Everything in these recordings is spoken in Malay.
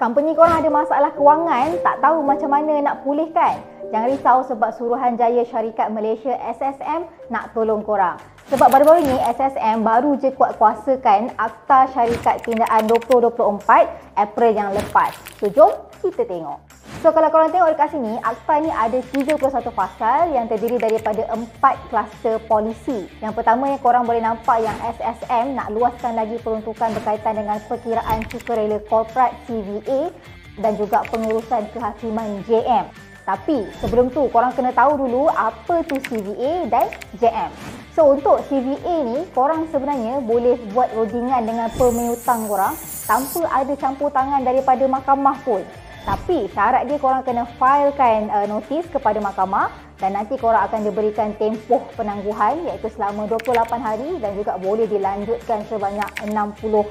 Company korang ada masalah kewangan, tak tahu macam mana nak pulihkan? Jangan risau sebab Suruhanjaya Syarikat Malaysia SSM nak tolong korang. Sebab baru-baru ni SSM baru je kuat kuasakan Akta Syarikat Tindakan 2024 April yang lepas. So jom kita tengok. So kalau korang tengok dekat sini, akta ni ada 31 pasal yang terdiri daripada 4 kluster polisi. Yang pertama yang korang boleh nampak yang SSM nak luaskan lagi peruntukan berkaitan dengan perkiraan sukarela korporat CVA dan juga pengurusan kehakiman JM. Tapi sebelum tu korang kena tahu dulu apa tu CVA dan JM. So untuk CVA ni korang sebenarnya boleh buat rodingan dengan pemiutang korang tanpa ada campur tangan daripada mahkamah pun. Tapi syarat dia korang kena filekan notis kepada mahkamah dan nanti korang akan diberikan tempoh penangguhan iaitu selama 28 hari dan juga boleh dilanjutkan sebanyak 60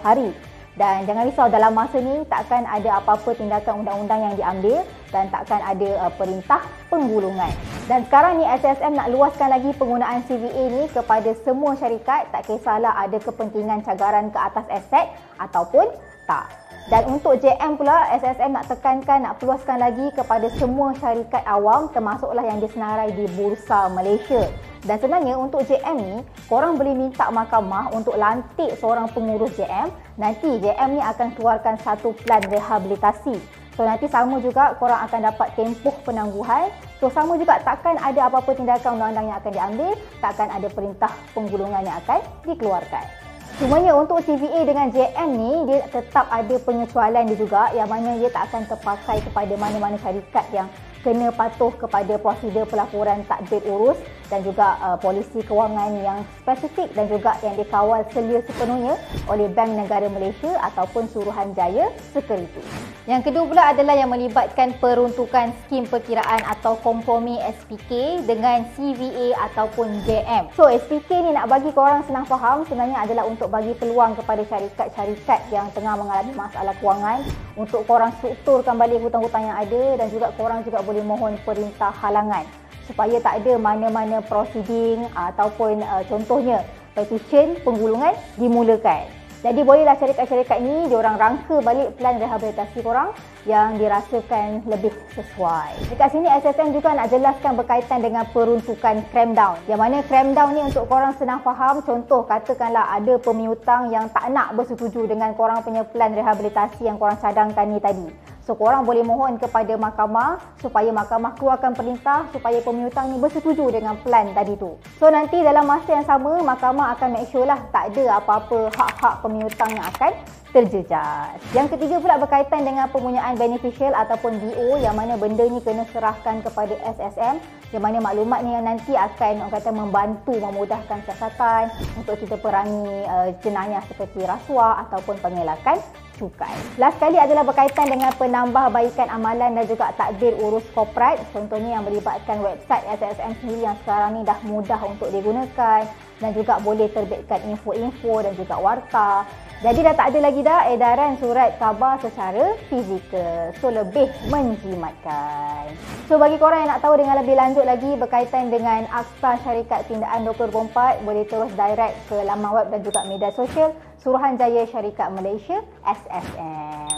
hari. Dan jangan risau, dalam masa ni takkan ada apa-apa tindakan undang-undang yang diambil dan takkan ada perintah penggulungan. Dan sekarang ni SSM nak luaskan lagi penggunaan CVA ni kepada semua syarikat, tak kisahlah ada kepentingan cagaran ke atas aset ataupun tak. Dan untuk JM pula, SSM nak tekankan, nak peluaskan lagi kepada semua syarikat awam termasuklah yang disenarai di Bursa Malaysia. Dan sebenarnya untuk JM ni, korang boleh minta mahkamah untuk lantik seorang pengurus JM. Nanti JM ni akan keluarkan satu plan rehabilitasi. So nanti sama juga korang akan dapat tempoh penangguhan. So sama juga takkan ada apa-apa tindakan undang-undang yang akan diambil, takkan ada perintah penggulungan yang akan dikeluarkan. Cumanya untuk CVA dengan JM ni, dia tetap ada pengecualian dia juga yang mana dia tak akan terpakai kepada mana-mana syarikat yang kena patuh kepada prosedur pelaporan tadbir urus dan juga polisi kewangan yang spesifik dan juga yang dikawal selia sepenuhnya oleh Bank Negara Malaysia ataupun Suruhanjaya Security. Yang kedua pula adalah yang melibatkan peruntukan skim perkiraan atau kompromi SPK dengan CVA ataupun JM. So SPK ni nak bagi korang senang faham sebenarnya adalah untuk bagi peluang kepada syarikat-syarikat yang tengah mengalami masalah kewangan untuk korang strukturkan balik hutang-hutang yang ada dan juga korang juga boleh mohon perintah halangan supaya tak ada mana-mana proceeding ataupun contohnya petition penggulungan dimulakan. Jadi bolehlah syarikat-syarikat ni diorang rangka balik plan rehabilitasi korang yang dirasakan lebih sesuai. Dekat sini SSM juga nak jelaskan berkaitan dengan peruntukan cramdown. Yang mana cramdown ni untuk korang senang faham, contoh katakanlah ada pemiutang yang tak nak bersetuju dengan korang punya plan rehabilitasi yang korang cadangkan ni tadi. So korang boleh mohon kepada mahkamah supaya mahkamah keluarkan perintah supaya pemiutang ni bersetuju dengan plan tadi tu. So nanti dalam masa yang sama mahkamah akan make sure lah tak ada apa-apa hak-hak pemiutang yang akan terjejas. Yang ketiga pula berkaitan dengan pempunyaan beneficial ataupun BO yang mana benda ni kena serahkan kepada SSM yang mana maklumat ni yang nanti akan orang kata membantu memudahkan siasatan untuk kita perangi jenayah seperti rasuah ataupun pengelakan cukai. Last sekali adalah berkaitan dengan penambahbaikan amalan dan juga tadbir urus korporat. Contohnya yang melibatkan website SSM sendiri yang sekarang ni dah mudah untuk digunakan dan juga boleh terbitkan info-info dan juga warta. Jadi dah tak ada lagi dah edaran surat khabar secara fizikal. So lebih menjimatkan. So bagi korang yang nak tahu dengan lebih lanjut lagi berkaitan dengan Akta Syarikat Tindakan 2024, boleh terus direct ke laman web dan juga media sosial Suruhanjaya Syarikat Malaysia SSM.